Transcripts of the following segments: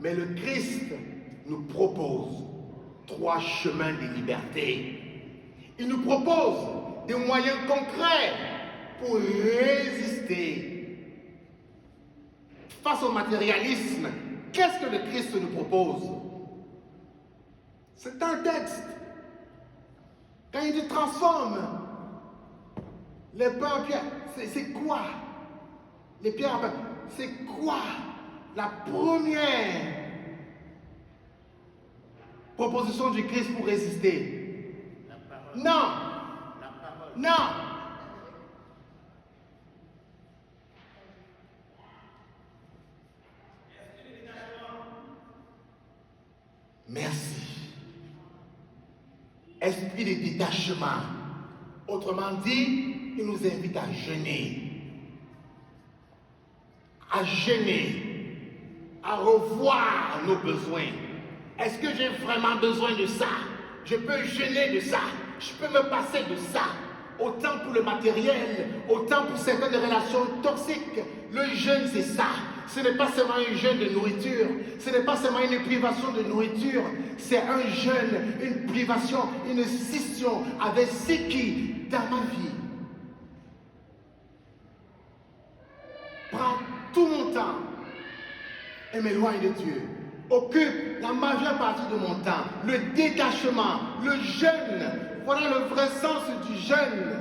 Mais le Christ nous propose 3 chemins de liberté. Il nous propose des moyens concrets pour résister face au matérialisme. Qu'est-ce que le Christ nous propose? C'est un texte. Quand il dit transforme les pains en pierre, c'est quoi? Les pierres en pain, c'est quoi la première proposition du Christ pour résister? La parole. Non. La parole. Non. Merci. Esprit de détachement. Autrement dit, il nous invite à jeûner. À jeûner. À revoir nos besoins. Est-ce que j'ai vraiment besoin de ça? Je peux jeûner de ça. Je peux me passer de ça. Autant pour le matériel, autant pour certaines relations toxiques. Le jeûne, c'est ça. Ce n'est pas seulement un jeûne de nourriture. Ce n'est pas seulement une privation de nourriture. C'est un jeûne, une privation, une scission avec ce qui, dans ma vie, prend tout mon temps et m'éloigne de Dieu. Occupe la majeure partie de mon temps. Le détachement, le jeûne. Voilà le vrai sens du jeûne.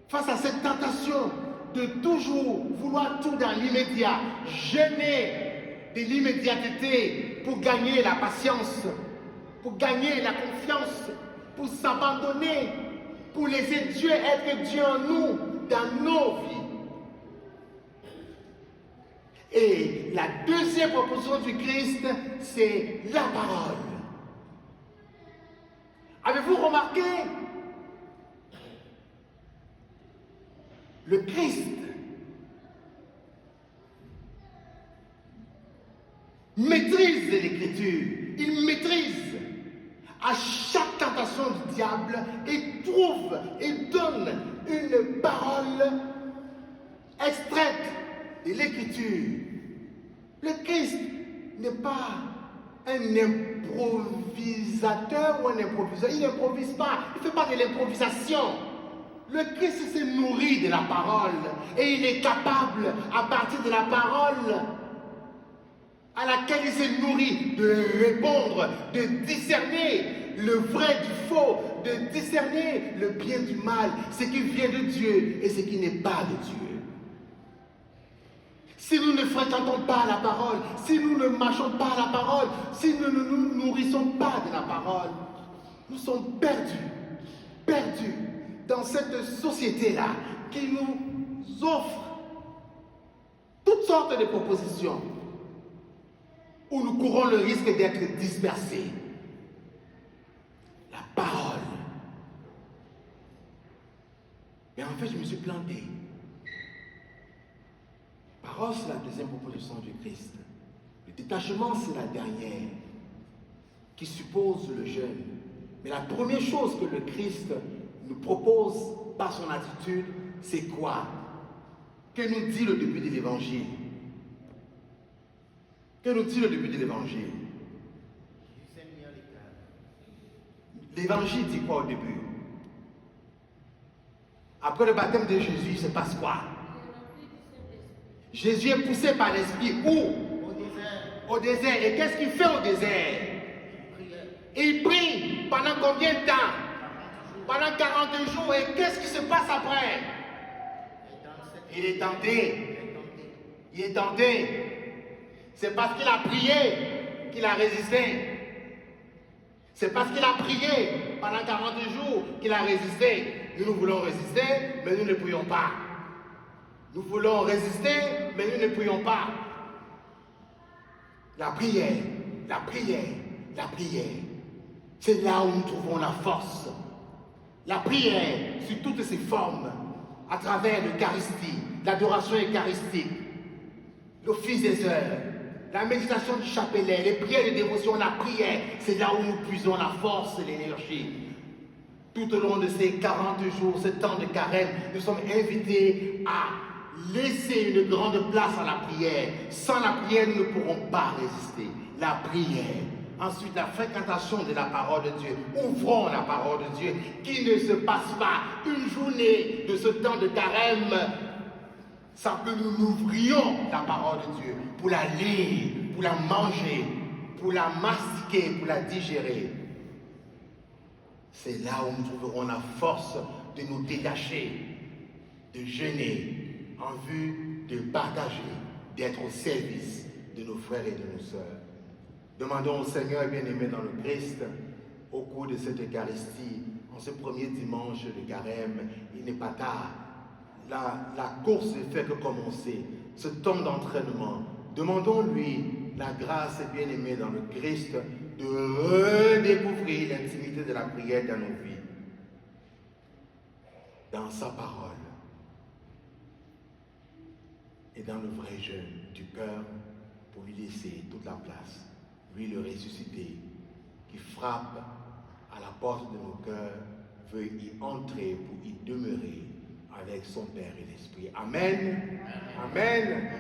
Face à cette tentation de toujours vouloir tout dans l'immédiat, jeûner de l'immédiateté pour gagner la patience, pour gagner la confiance, pour s'abandonner, pour laisser Dieu être Dieu en nous, dans nos vies. Et la deuxième proposition du Christ, c'est la parole. Avez-vous remarqué? Le Christ maîtrise l'Écriture. Il maîtrise à chaque tentation du diable et trouve et donne une parole extraite de l'Écriture. Le Christ n'est pas un improvisateur ou un improviseur. Il n'improvise pas. Il ne fait pas de l'improvisation. Le Christ s'est nourri de la parole et il est capable, à partir de la parole à laquelle il s'est nourri, de répondre, de discerner le vrai du faux, de discerner le bien du mal, ce qui vient de Dieu et ce qui n'est pas de Dieu. Si nous ne fréquentons pas la parole, si nous ne marchons pas la parole, si nous ne nous nourrissons pas de la parole, nous sommes perdus dans cette société-là qui nous offre toutes sortes de propositions où nous courons le risque d'être dispersés. La parole. Mais en fait, je me suis planté. Parole, c'est la deuxième proposition du Christ. Le détachement, c'est la dernière, qui suppose le jeûne. Mais la première chose que le Christ nous propose par son attitude, c'est quoi? Que nous dit le début de l'Évangile? Que nous dit le début de l'Évangile? L'Évangile dit quoi au début? Après le baptême de Jésus, il se passe quoi? Jésus est poussé par l'Esprit où? Au désert. Et qu'est-ce qu'il fait au désert? Il prie pendant combien de temps? Pendant 40 jours. Et qu'est-ce qui se passe après? Il est tenté. Il est tenté. C'est parce qu'il a prié qu'il a résisté. C'est parce qu'il a prié pendant 40 jours qu'il a résisté. Nous voulons résister, mais nous ne prions pas. Nous voulons résister, mais nous ne prions pas. La prière, la prière, la prière. C'est là où nous trouvons la force. La prière, sous toutes ses formes, à travers l'Eucharistie, l'adoration eucharistique, l'office des heures, la méditation du chapelet, les prières de dévotion, la prière, c'est là où nous puisons la force et l'énergie. Tout au long de ces 40 jours, ce temps de carême, nous sommes invités à laisser une grande place à la prière. Sans la prière, nous ne pourrons pas résister. La prière. Ensuite, la fréquentation de la parole de Dieu. Ouvrons la parole de Dieu. Qu'il ne se passe pas une journée de ce temps de carême sans que nous ouvrions la parole de Dieu pour la lire, pour la manger, pour la mastiquer, pour la digérer. C'est là où nous trouverons la force de nous détacher, de jeûner en vue de partager, d'être au service de nos frères et de nos sœurs. Demandons au Seigneur bien-aimé dans le Christ, au cours de cette Eucharistie, en ce premier dimanche de carême, il n'est pas tard. La course ne fait que commencer, ce temps d'entraînement. Demandons-lui la grâce bien-aimée dans le Christ de redécouvrir l'intimité de la prière dans nos vies, dans sa parole et dans le vrai jeûne du cœur pour lui laisser toute la place, lui le ressuscité qui frappe à la porte de nos cœurs, veut y entrer pour y demeurer avec son Père et l'Esprit. Amen. Amen. Amen.